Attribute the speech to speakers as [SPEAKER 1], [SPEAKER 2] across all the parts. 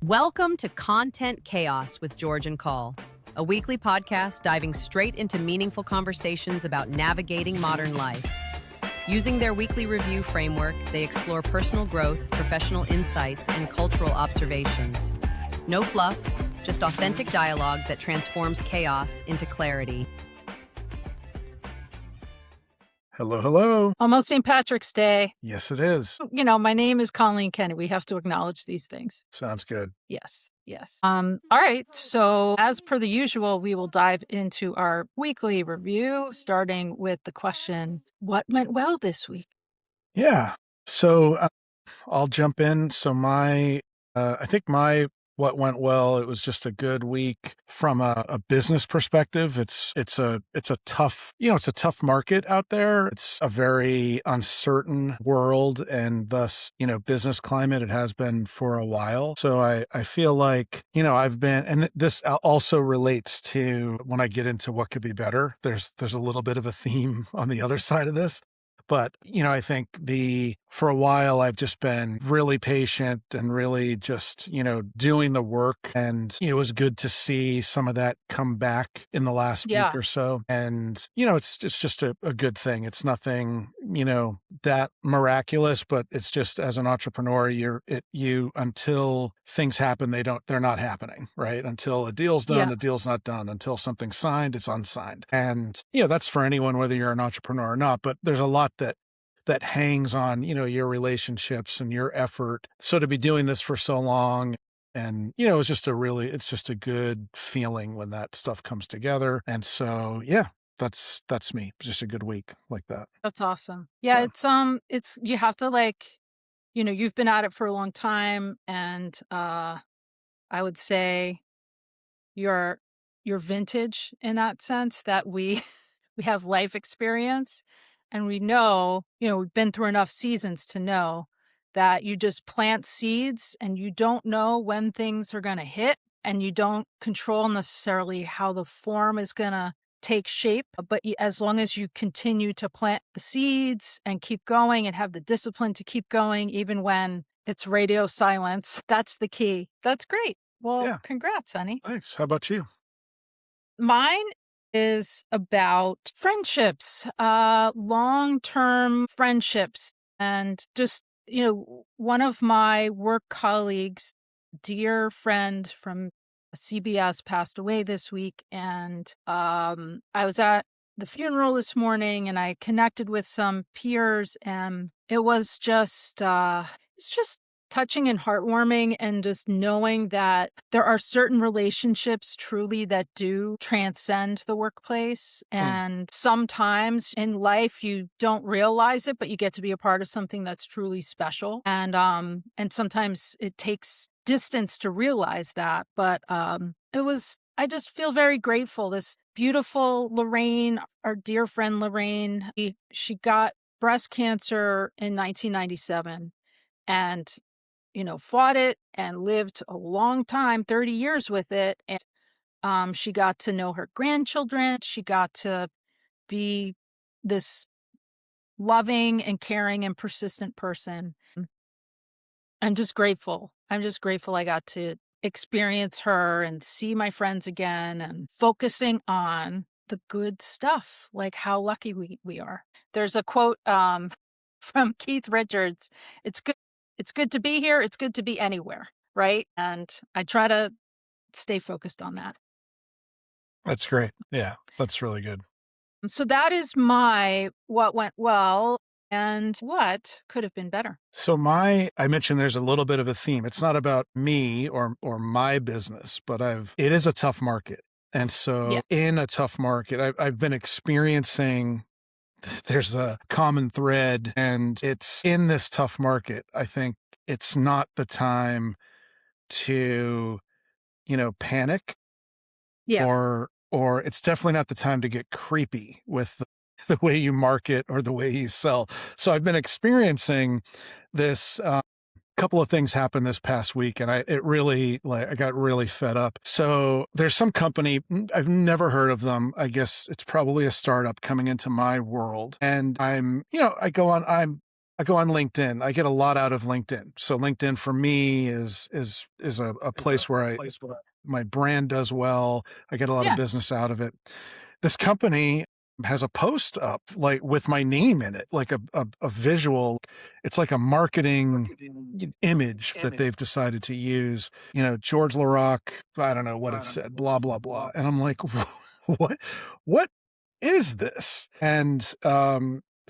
[SPEAKER 1] Welcome to Content Chaos with George and Call, a weekly podcast diving straight into meaningful conversations about navigating modern life. Using their weekly review framework, they explore personal growth, professional insights, and cultural observations. No fluff, just authentic dialogue that transforms chaos into clarity.
[SPEAKER 2] Hello, hello.
[SPEAKER 3] Almost St. Patrick's Day.
[SPEAKER 2] Yes, it is.
[SPEAKER 3] You know, my name is Colleen Kennedy. We have to acknowledge these things.
[SPEAKER 2] Sounds good.
[SPEAKER 3] Yes. All right. So as per the usual, we will dive into our weekly review, starting with the question, what went well this week?
[SPEAKER 2] Yeah. So I'll jump in. So I think what went well, it was just a good week from a business perspective. It's a tough, it's a tough market out there. It's a very uncertain world, and thus, business climate, it has been for a while. So I feel like, I've been, and this also relates to when I get into what could be better. There's a little bit of a theme on the other side of this. But, I think for a while, I've just been really patient and really just, doing the work. And it was good to see some of that come back in the last week or so. And, it's just a good thing. It's nothing, that miraculous, but it's just as an entrepreneur, you until things happen, they're not happening, right? Until a deal's done, the deal's not done. Until something's signed, it's unsigned. And, that's for anyone, whether you're an entrepreneur or not, but there's a lot that hangs on, your relationships and your effort. So to be doing this for so long, and, it's just a good feeling when that stuff comes together. And so, that's me. It's just a good week like that.
[SPEAKER 3] That's awesome. Yeah. It's, you have to you've been at it for a long time. And, I would say you're vintage in that sense that we have life experience. And we know, we've been through enough seasons to know that you just plant seeds and you don't know when things are going to hit, and you don't control necessarily how the form is going to take shape. But as long as you continue to plant the seeds and keep going and have the discipline to keep going, even when it's radio silence, that's the key. That's great. Well, Congrats, honey.
[SPEAKER 2] Thanks. How about you?
[SPEAKER 3] Mine is about friendships, long-term friendships. And just, one of my work colleagues, dear friend from CBS, passed away this week. And I was at the funeral this morning, and I connected with some peers, and it was just, it's just touching and heartwarming, and just knowing that there are certain relationships truly that do transcend the workplace. And sometimes in life you don't realize it, but you get to be a part of something that's truly special. And sometimes it takes distance to realize that. But I just feel very grateful. This beautiful Lorraine, our dear friend Lorraine, she got breast cancer in 1997. And fought it and lived a long time, 30 years with it. And she got to know her grandchildren. She got to be this loving and caring and persistent person. I'm just grateful. I got to experience her and see my friends again, and focusing on the good stuff, like how lucky we are. There's a quote from Keith Richards. It's good to be here. It's good to be anywhere, right? And I try to stay focused on that.
[SPEAKER 2] That's great. Yeah, that's really good.
[SPEAKER 3] So that is my what went well and what could have been better.
[SPEAKER 2] So I mentioned there's a little bit of a theme. It's not about me or my business, but it is a tough market. And so in a tough market, I've been experiencing, there's a common thread, and it's in this tough market. I think it's not the time to, panic, or it's definitely not the time to get creepy with the way you market or the way you sell. So I've been experiencing this. Couple of things happened this past week, and I got really fed up. So there's some company, I've never heard of them. I guess it's probably a startup coming into my world. And I go on, I go on LinkedIn. I get a lot out of LinkedIn. So LinkedIn for me is a place where my brand does well. I get a lot of
[SPEAKER 3] Yeah.
[SPEAKER 2] business out of it. This company has a post up like with my name in it, like a visual. It's like a marketing image that they've decided to use. George Laroque, I don't know what it said, blah, blah, blah. And I'm like, what is this? And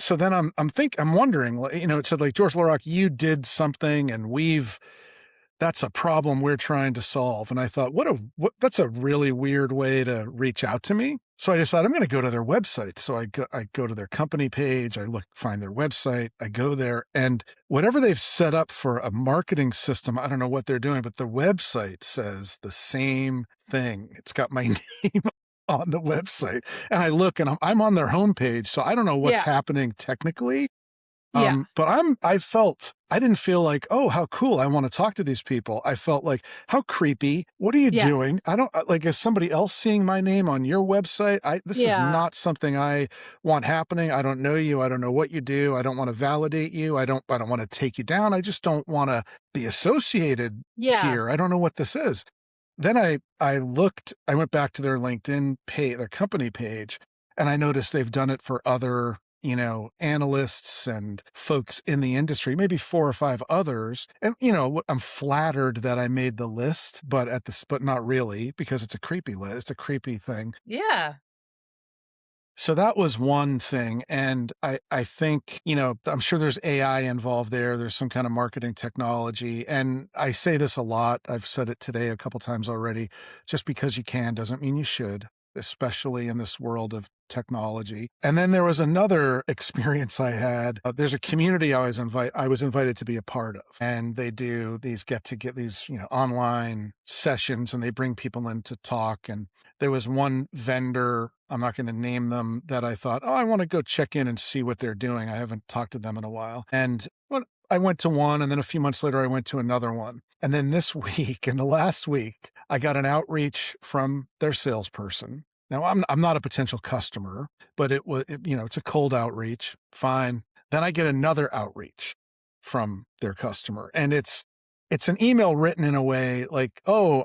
[SPEAKER 2] so then I'm wondering, it said like, George Laroque, you did something and that's a problem we're trying to solve. And I thought, that's a really weird way to reach out to me. So I decided I'm going to go to their website. So I go to their company page, find their website, I go there, and whatever they've set up for a marketing system, I don't know what they're doing, but the website says the same thing. It's got my name on the website. And I look and I'm on their homepage. So I don't know what's
[SPEAKER 3] Yeah.
[SPEAKER 2] happening technically.
[SPEAKER 3] Yeah.
[SPEAKER 2] But I didn't feel like, oh, how cool. I want to talk to these people. I felt like, how creepy. What are you
[SPEAKER 3] Yes.
[SPEAKER 2] doing? I don't like, is somebody else seeing my name on your website? This is
[SPEAKER 3] Yeah.
[SPEAKER 2] not something I want happening. I don't know you. I don't know what you do. I don't want to validate you. I don't want to take you down. I just don't want to be associated
[SPEAKER 3] Yeah.
[SPEAKER 2] here. I don't know what this is. Then I went back to their LinkedIn page, their company page, and I noticed they've done it for other analysts and folks in the industry, maybe 4 or 5 others. And, I'm flattered that I made the list, but not really, because it's a creepy list. It's a creepy thing.
[SPEAKER 3] Yeah.
[SPEAKER 2] So that was one thing. And I think, I'm sure there's AI involved there. There's some kind of marketing technology. And I say this a lot. I've said it today a couple times already. Just because you can doesn't mean you should, especially in this world of technology. And then there was another experience I had. There's a community I was invited to be a part of, and they do these these online sessions, and they bring people in to talk. And there was one vendor, I'm not going to name them, that I thought, oh, I want to go check in and see what they're doing. I haven't talked to them in a while. And I went to one, and then a few months later, I went to another one. And then this week, in the last week, I got an outreach from their salesperson. Now, I'm not a potential customer, but it's a cold outreach. Fine. Then I get another outreach from their customer, and it's an email written in a way like, oh,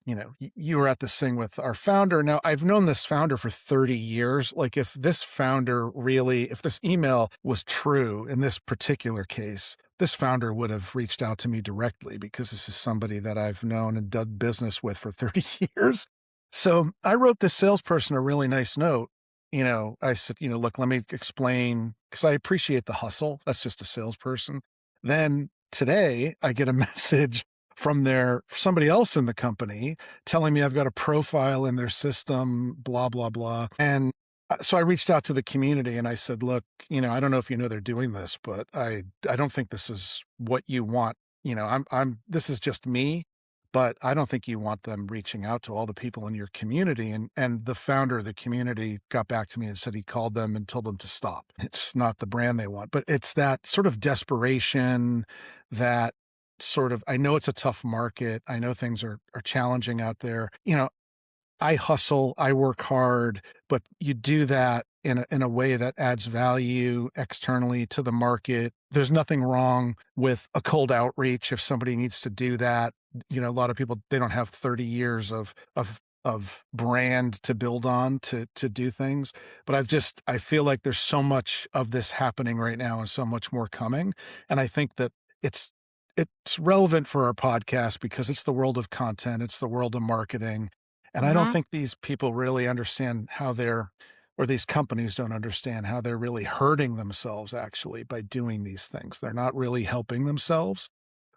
[SPEAKER 2] you were at this thing with our founder. Now, I've known this founder for 30 years. Like, if this email was true in this particular case, this founder would have reached out to me directly, because this is somebody that I've known and done business with for 30 years. So I wrote this salesperson a really nice note. I said, look, let me explain, because I appreciate the hustle. That's just a salesperson. Then today I get a message from somebody else in the company telling me I've got a profile in their system, blah, blah, blah. And so I reached out to the community and I said, look, I don't know if they're doing this, but I don't think this is what you want. This is just me, but I don't think you want them reaching out to all the people in your community. And the founder of the community got back to me and said he called them and told them to stop. It's not the brand they want, but it's that sort of desperation, that sort of, I know it's a tough market. I know things are challenging out there. I hustle, I work hard, but you do that in a way that adds value externally to the market. There's nothing wrong with a cold outreach if somebody needs to do that. A lot of people, they don't have 30 years of brand to build on to do things. But I feel like there's so much of this happening right now and so much more coming. And I think that it's relevant for our podcast because it's the world of content. It's the world of marketing. And I don't think these people really understand or these companies don't understand how they're really hurting themselves actually by doing these things. They're not really helping themselves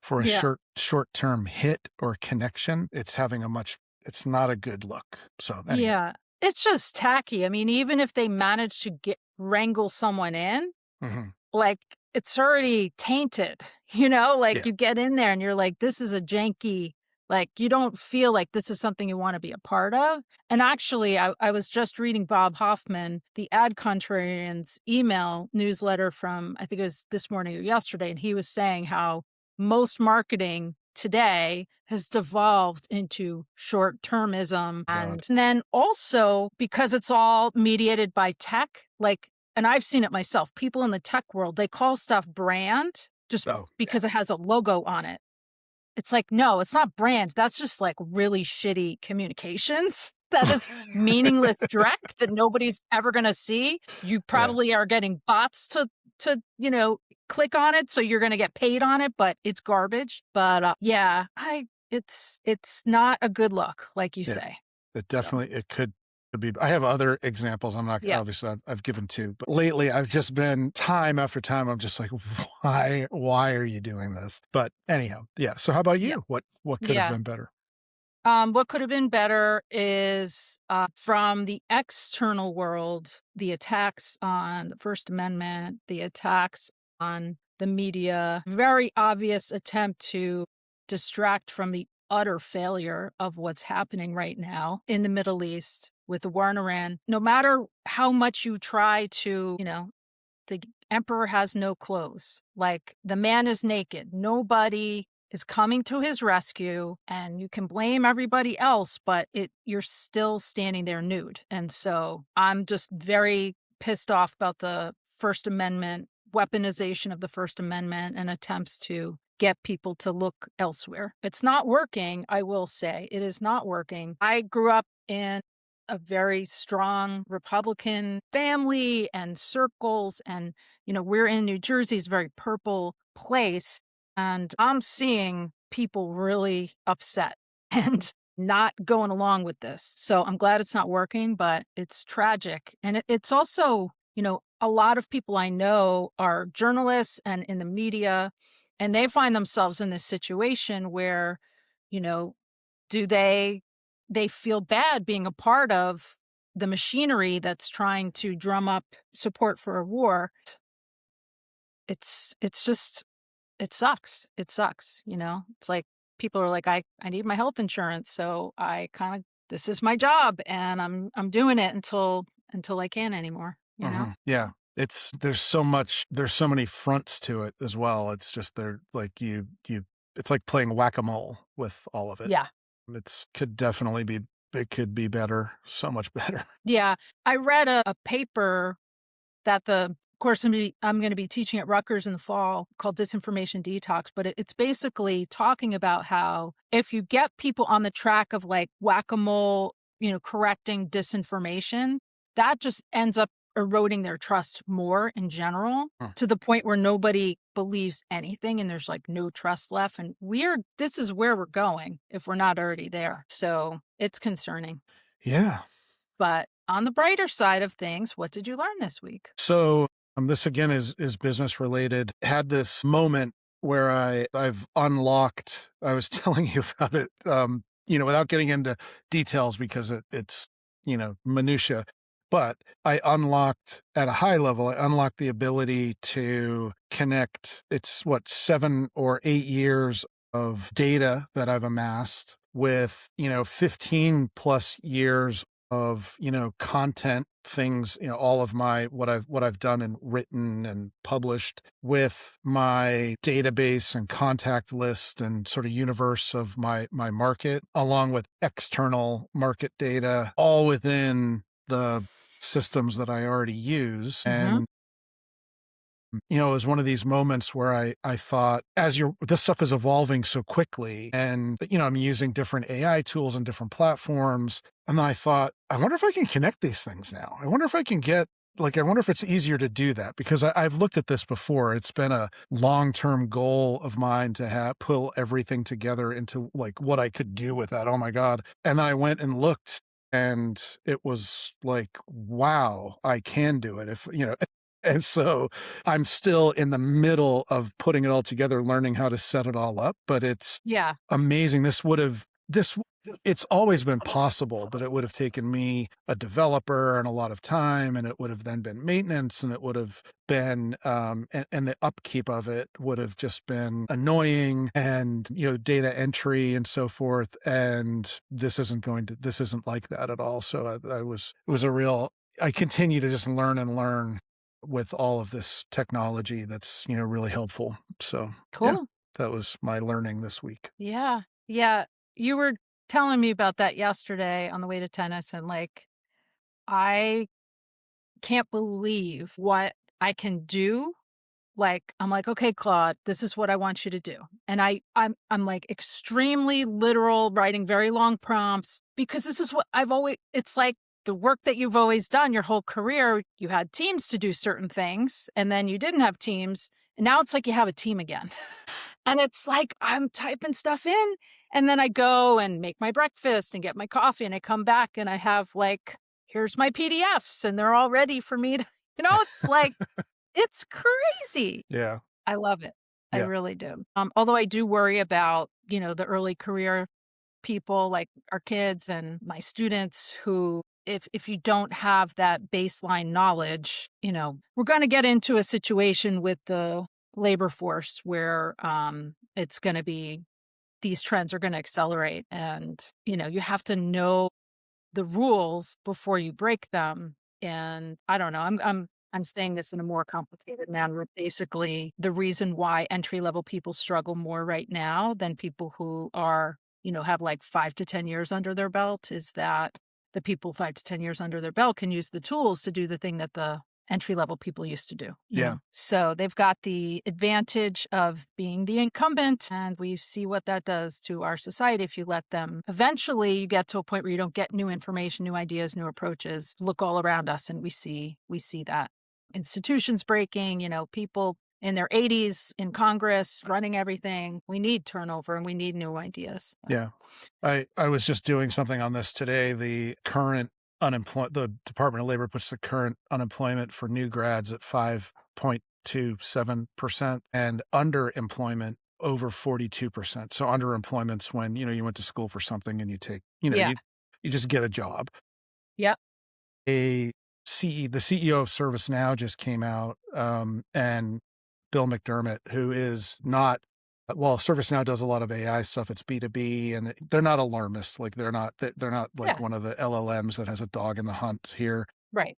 [SPEAKER 2] for a short-term hit or connection. It's not a good look. So anyway.
[SPEAKER 3] Yeah. It's just tacky. I mean, even if they manage to wrangle someone in, like, it's already tainted, you get in there and you're like, this is a janky, like, you don't feel like this is something you want to be a part of. And actually, I was just reading Bob Hoffman, the Ad Contrarians email newsletter from, I think it was this morning or yesterday, and he was saying how most marketing today has devolved into short-termism. And then also, because it's all mediated by tech, like, and I've seen it myself, people in the tech world, they call stuff brand just
[SPEAKER 2] Oh,
[SPEAKER 3] because it has a logo on it. It's like, no, it's not brand. That's just like really shitty communications. That is meaningless dreck that nobody's ever going to see. You
[SPEAKER 2] yeah.
[SPEAKER 3] probably are getting bots to click on it, so you're going to get paid on it, but it's garbage. But yeah, it's not a good look, like you
[SPEAKER 2] Yeah.
[SPEAKER 3] say.
[SPEAKER 2] It
[SPEAKER 3] So
[SPEAKER 2] definitely it could be. I have other examples. I'm not
[SPEAKER 3] yeah,
[SPEAKER 2] obviously I've given two, but lately I've just been time after time. I'm just like, why are you doing this? But anyhow, yeah. So how about
[SPEAKER 3] yeah,
[SPEAKER 2] you? What could have
[SPEAKER 3] yeah.
[SPEAKER 2] been better?
[SPEAKER 3] What could have been better is from the external world, the attacks on the First Amendment, the attacks on the media, very obvious attempt to distract from the utter failure of what's happening right now in the Middle East with the war in Iran. No matter how much you try to, the emperor has no clothes. Like the man is naked. Nobody is coming to his rescue, and you can blame everybody else, but you're still standing there nude. And so I'm just very pissed off about the First Amendment, weaponization of the First Amendment, and attempts to get people to look elsewhere. It's not working, I will say. It is not working. I grew up in a very strong Republican family and circles. And, we're in New Jersey, it's a very purple place. And I'm seeing people really upset and not going along with this. So I'm glad it's not working, but it's tragic. And it's also, a lot of people I know are journalists and in the media, and they find themselves in this situation where, you know, do they feel bad being a part of the machinery that's trying to drum up support for a war. It's just it sucks. It sucks, It's like people are like, I need my health insurance, so I kind of this is my job and I'm doing it until I can't anymore.
[SPEAKER 2] Yeah. There's so many fronts to it as well. It's just they're like it's like playing whack-a-mole with all of it.
[SPEAKER 3] Yeah.
[SPEAKER 2] It could be better, so much better.
[SPEAKER 3] Yeah. I read a paper that the course I'm going to be teaching at Rutgers in the fall called Disinformation Detox, but it's basically talking about how if you get people on the track of like whack-a-mole, correcting disinformation, that just ends up eroding their trust more in general
[SPEAKER 2] Huh.
[SPEAKER 3] to the point where nobody believes anything and there's like no trust left. And this is where we're going if we're not already there. So it's concerning.
[SPEAKER 2] Yeah.
[SPEAKER 3] But on the brighter side of things, what did you learn this week?
[SPEAKER 2] So this again is business related. Had this moment where I've unlocked. I was telling you about it, without getting into details because it's minutia. But I unlocked at a high level. I unlocked the ability to connect. It's 7 or 8 years of data that I've amassed with 15 plus years of content things, all of my what I've done and written and published with my database and contact list and sort of universe of my market, along with external market data, all within the systems that I already use.
[SPEAKER 3] Mhm.
[SPEAKER 2] And it was one of these moments where I thought, this stuff is evolving so quickly, and I'm using different AI tools and different platforms. And then I thought, I wonder if I can connect these things now. I wonder if I can I wonder if it's easier to do that, because I've looked at this before. It's been a long-term goal of mine to pull everything together into like what I could do with that. Oh my God. And then I went and looked, and it was like, wow, I can do it. And so I'm still in the middle of putting it all together, learning how to set it all up, but it's
[SPEAKER 3] Yeah.
[SPEAKER 2] amazing. It's always been possible, but it would have taken me a developer and a lot of time, and it would have then been maintenance, and it would have been, and the upkeep of it would have just been annoying, and, data entry and so forth. And this isn't like that at all. So I continue to just learn and learn with all of this technology that's, really helpful. So yeah,
[SPEAKER 3] Cool.
[SPEAKER 2] that was my learning this week.
[SPEAKER 3] Yeah. Yeah. You were telling me about that yesterday on the way to tennis, and like I can't believe what I can do. Like, I'm like, okay, Claude, this is what I want you to do. And I'm like extremely literal, writing very long prompts because this is what it's like the work that you've always done your whole career. You had teams to do certain things and then you didn't have teams. And now it's like you have a team again. And it's like I'm typing stuff in and then I go and make my breakfast and get my coffee and I come back and I have like, here's my PDFs and they're all ready for me to, it's like, it's crazy.
[SPEAKER 2] Yeah.
[SPEAKER 3] I love it. I
[SPEAKER 2] Yeah.
[SPEAKER 3] really do. Although I do worry about, the early career people like our kids and my students who if you don't have that baseline knowledge, we're going to get into a situation with the labor force where it's going to be these trends are going to accelerate and, you have to know the rules before you break them. And I don't know, I'm saying this in a more complicated manner. Basically, the reason why entry-level people struggle more right now than people who are, have like 5 to 10 years under their belt is that the people 5 to 10 years under their belt can use the tools to do the thing that the entry-level people used to do.
[SPEAKER 2] Yeah.
[SPEAKER 3] So they've got the advantage of being the incumbent, and we see what that does to our society if you let them. Eventually, you get to a point where you don't get new information, new ideas, new approaches. Look all around us, and we see that. Institutions breaking, people in their 80s in Congress running everything. We need turnover and we need new ideas.
[SPEAKER 2] Yeah. I was just doing something on this today. The Department of Labor puts the current unemployment for new grads at 5.27% and underemployment over 42%. So underemployment's when, you went to school for something and you take,
[SPEAKER 3] Yeah.
[SPEAKER 2] you just get a job.
[SPEAKER 3] Yep.
[SPEAKER 2] The CEO of ServiceNow just came out, and Bill McDermott, who is not, well, ServiceNow does a lot of AI stuff. It's B2B, and they're not alarmist. Like they're not like one of the LLMs that has a dog in the hunt here.
[SPEAKER 3] Right.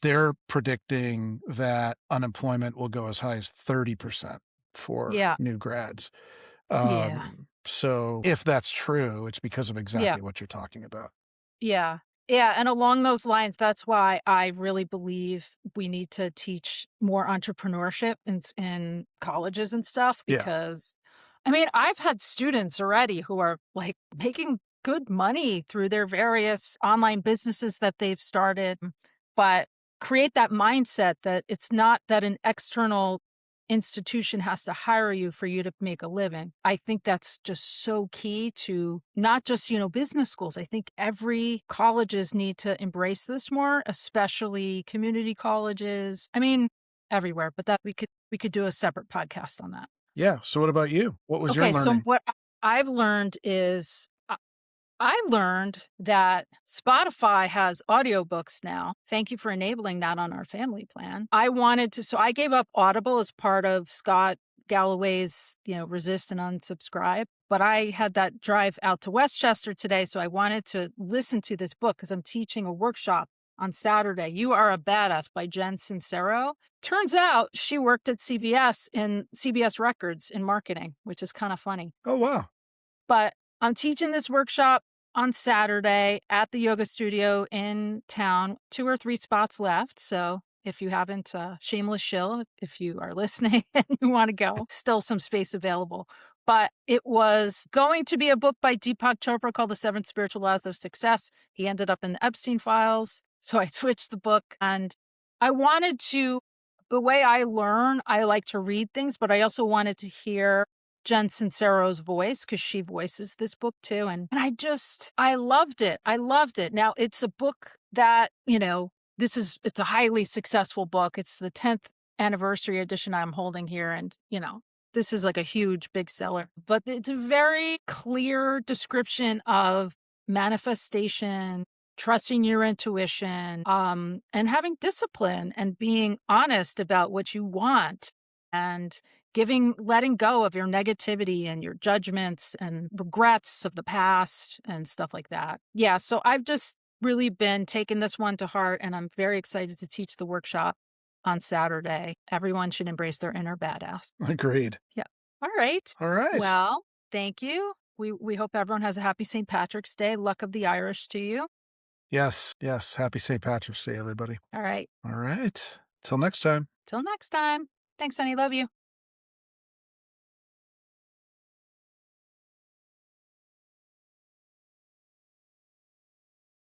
[SPEAKER 2] They're predicting that unemployment will go as high as 30% for new grads. So if that's true, it's because of exactly what you're talking about.
[SPEAKER 3] Yeah. Yeah. And along those lines, that's why I really believe we need to teach more entrepreneurship in colleges and stuff. Because, I've had students already who are like making good money through their various online businesses that they've started, but create that mindset that it's not that an external institution has to hire you for you to make a living. I think that's just so key to not just, business schools. I think every colleges need to embrace this more, especially community colleges. Everywhere, but that we could do a separate podcast on that.
[SPEAKER 2] Yeah. So what about you? What was your learning?
[SPEAKER 3] So what I've learned is I learned that Spotify has audiobooks now. Thank you for enabling that on our family plan. So I gave up Audible as part of Scott Galloway's, resist and unsubscribe. But I had that drive out to Westchester today, so I wanted to listen to this book because I'm teaching a workshop on Saturday. You Are a Badass by Jen Sincero. Turns out she worked at CBS in CBS Records in marketing, which is kind of funny.
[SPEAKER 2] Oh, wow.
[SPEAKER 3] But I'm teaching this workshop on Saturday at the yoga studio in town. 2 or 3 spots left. So if you haven't, shameless shill, if you are listening and you want to go, still some space available. But it was going to be a book by Deepak Chopra called The 7 Spiritual Laws of Success. He ended up in the Epstein files. So I switched the book and I wanted to, the way I learn, I like to read things, but I also wanted to hear Jen Sincero's voice because she voices this book too. And I loved it. I loved it. Now it's a book that, it's a highly successful book. It's the 10th anniversary edition I'm holding here. And, this is like a huge big seller, but it's a very clear description of manifestation, trusting your intuition, and having discipline and being honest about what you want and letting go of your negativity and your judgments and regrets of the past and stuff like that. Yeah. So I've just really been taking this one to heart and I'm very excited to teach the workshop on Saturday. Everyone should embrace their inner badass.
[SPEAKER 2] Agreed.
[SPEAKER 3] Yeah. All right.
[SPEAKER 2] Well,
[SPEAKER 3] thank you. We hope everyone has a happy St. Patrick's Day. Luck of the Irish to you.
[SPEAKER 2] Yes, yes. Happy St. Patrick's Day, everybody.
[SPEAKER 3] All right.
[SPEAKER 2] All right. Till next time.
[SPEAKER 3] Till next time. Thanks, honey. Love you.